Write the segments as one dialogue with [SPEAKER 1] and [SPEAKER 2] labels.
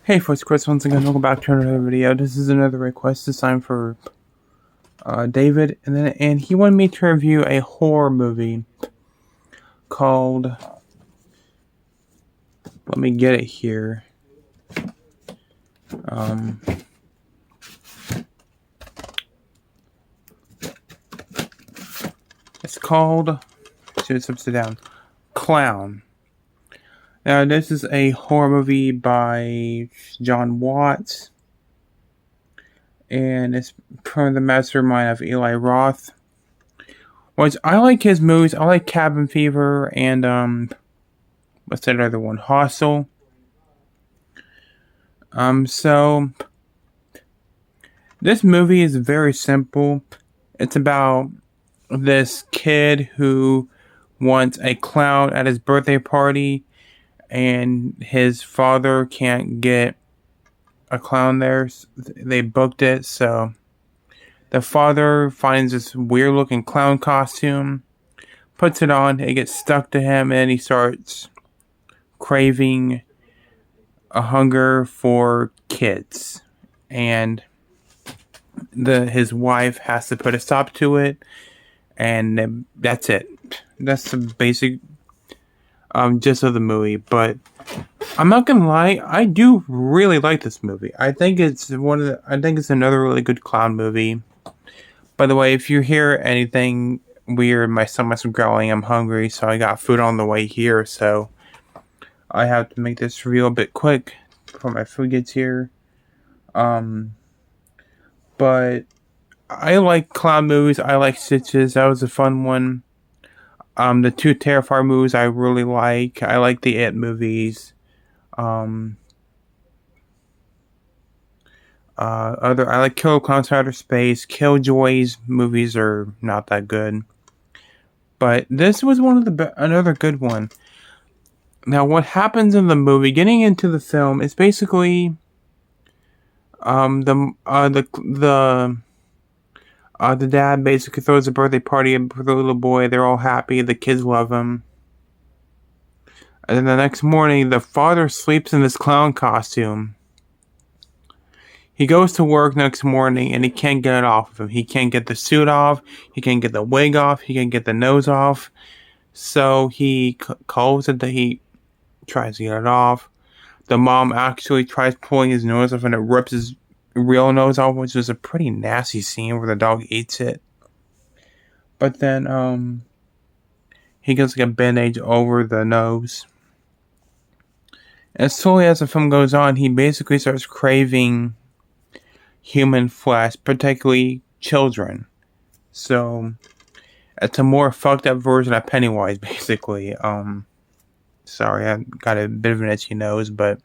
[SPEAKER 1] Hey folks, Chris once again, welcome back to another video. This is another request, this time for David, and he wanted me to review a horror movie called, let me get it here, it's called, it's upside down, Clown. Now this is a horror movie by John Watts, and it's from the mastermind of Eli Roth. Which I like his movies. I like Cabin Fever and what's that other one? Hostel. So this movie is very simple. It's about this kid who wants a clown at his birthday party, and his father can't get a clown there. They booked it, so the father finds this weird looking clown costume, puts it on, it gets stuck to him, and he starts craving a hunger for kids. And his wife has to put a stop to it, and that's it. That's the basic gist of the movie. But I'm not gonna lie, I do really like this movie. I think it's another really good clown movie. By the way, if you hear anything weird, my stomach's growling, I'm hungry, so I got food on the way here, so I have to make this review a bit quick before my food gets here. But I like clown movies. I like Stitches. That was a fun one. The two Terrifier movies I really like. I like the It movies. I like Killer Clowns from Outer Space. Killjoys movies are not that good, but this was one of another good one. Now, what happens in the movie, getting into the film, is basically the dad basically throws a birthday party for the little boy. They're all happy. The kids love him. And then the next morning, the father sleeps in this clown costume. He goes to work next morning and he can't get it off of him. He can't get the suit off. He can't get the wig off. He can't get the nose off. So he calls it that he tries to get it off. The mom actually tries pulling his nose off and it rips his real nose off, which is a pretty nasty scene where the dog eats it. But then he gets like a bandage over the nose. And slowly as the film goes on, he basically starts craving human flesh, particularly children. So it's a more fucked up version of Pennywise, basically. Sorry, I got a bit of an itchy nose, but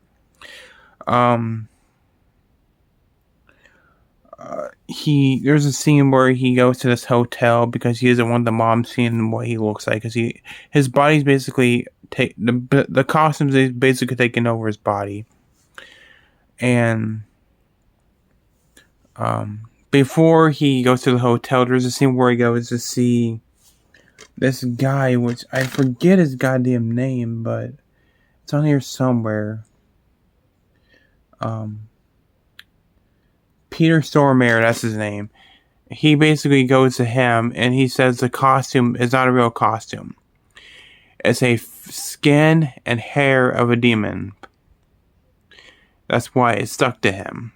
[SPEAKER 1] there's a scene where he goes to this hotel because he doesn't want the mom seeing what he looks like, because his body's basically the costumes is basically taking over his body. And before he goes to the hotel, there's a scene where he goes to see this guy, which I forget his goddamn name, but it's on here somewhere. Peter Stormare, that's his name. He basically goes to him and he says the costume is not a real costume. It's a skin and hair of a demon. That's why it stuck to him.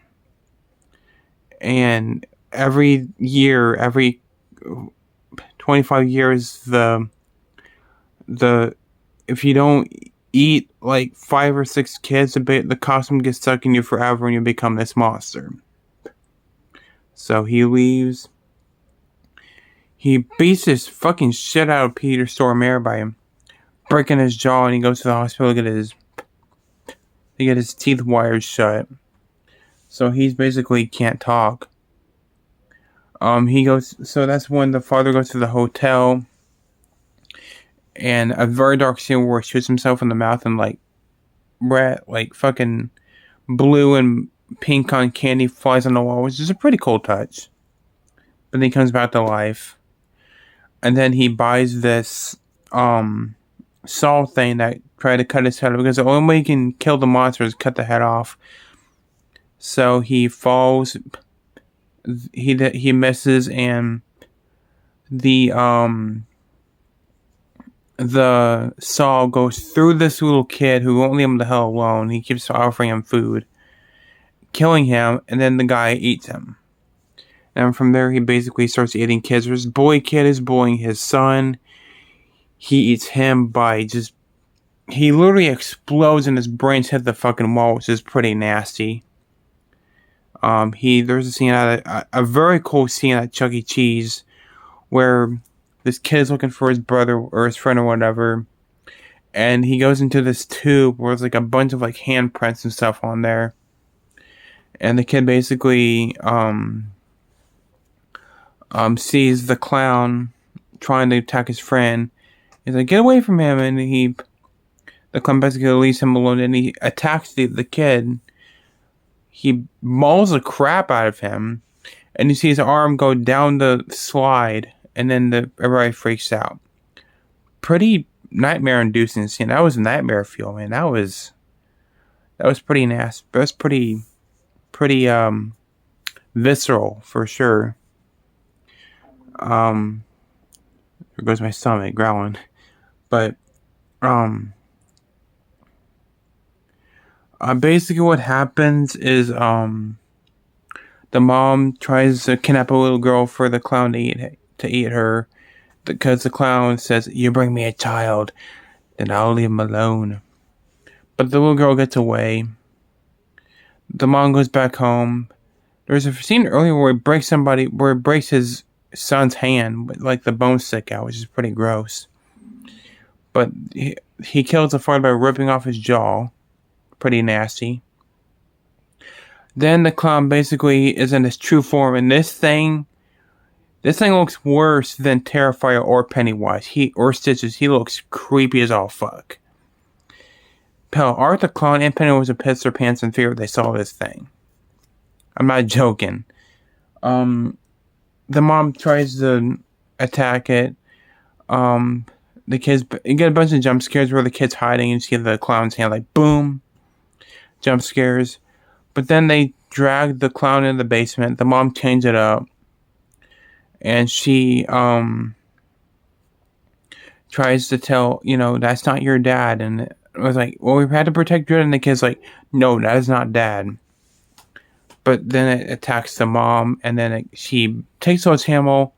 [SPEAKER 1] And every year, every 25 years, if you don't eat like 5 or 6 kids, the costume gets stuck in you forever and you become this monster. So he leaves. He beats this fucking shit out of Peter Stormare by him breaking his jaw, and he goes to the hospital to get his teeth wired shut. So he's basically can't talk. So that's when the father goes to the hotel, and a very dark scene where he shoots himself in the mouth and like fucking blue and pink on candy flies on the wall, which is a pretty cool touch. But then he comes back to life, and then he buys this saw thing that tried to cut his head off, because the only way you can kill the monster is cut the head off. So he falls. He misses, and the saw goes through this little kid who won't leave him the hell alone. He keeps offering him food, killing him, and then the guy eats him. And from there, he basically starts eating kids. This boy kid is bullying his son. He eats him by just... He literally explodes and his brains hit the fucking wall, which is pretty nasty. There's a scene a very cool scene at Chuck E. Cheese where this kid is looking for his brother or his friend or whatever, and he goes into this tube where there's like a bunch of like handprints and stuff on there, and the kid basically sees the clown trying to attack his friend. He's like, get away from him, and the clown basically leaves him alone, and he attacks the kid. He mauls the crap out of him, and you see his arm go down the slide, and then everybody freaks out. Pretty nightmare-inducing scene. That was a nightmare feel, man. That was pretty nasty. That was pretty visceral for sure. There goes my stomach growling, but basically what happens is the mom tries to kidnap a little girl for the clown to eat her, because the clown says, you bring me a child, then I'll leave him alone. But the little girl gets away. The mom goes back home. There's a scene earlier where it breaks his son's hand, but like the bones stick out, which is pretty gross. But he kills the father by ripping off his jaw. Pretty nasty. Then the clown basically is in his true form, and this thing looks worse than Terrifier or Pennywise. Or Stitches. He looks creepy as all fuck. Hell, Art the Clown and Pennywise would piss their pants in fear if they saw this thing. I'm not joking. The mom tries to attack it. The kids, you get a bunch of jump scares where the kid's hiding, and you see the clown's hand like boom. Jump scares. But then they drag the clown in the basement. The mom changed it up. And she tries to tell, that's not your dad. And it was like, well, we've had to protect Dread. And the kid's like, no, that is not dad. But then it attacks the mom. And then she takes Swords Hammer,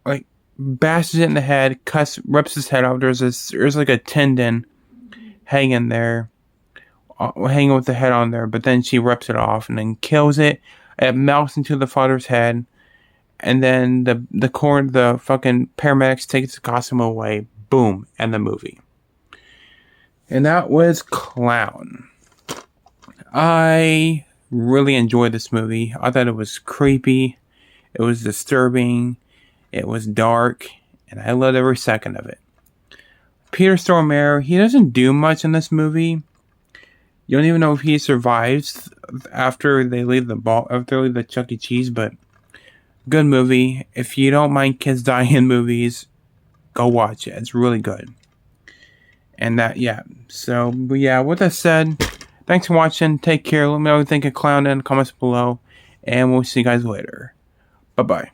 [SPEAKER 1] like, bashes it in the head, rips his head off. There's like a tendon hanging there, hanging with the head on there, but then she rips it off and then kills it. It melts into the father's head, and then the fucking paramedics take the costume away. Boom, and the movie. And that was Clown. I really enjoyed this movie. I thought it was creepy, it was disturbing, it was dark, and I loved every second of it. Peter Stormare, he doesn't do much in this movie. You don't even know if he survives after they leave the Chuck E. Cheese, but good movie. If you don't mind kids dying in movies, go watch it. It's really good. And so, with that said, thanks for watching. Take care. Let me know what you think of Clown in the comments below, and we'll see you guys later. Bye-bye.